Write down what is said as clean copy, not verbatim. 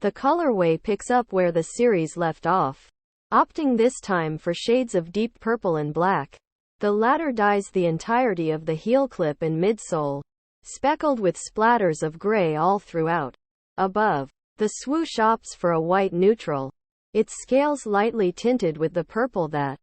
The colorway picks up where the series left off, opting this time for shades of deep purple and black. The latter dyes the entirety of the heel clip and midsole, speckled with splatters of gray all throughout. Above, the swoosh opts for a white neutral, its scales lightly tinted with the purple that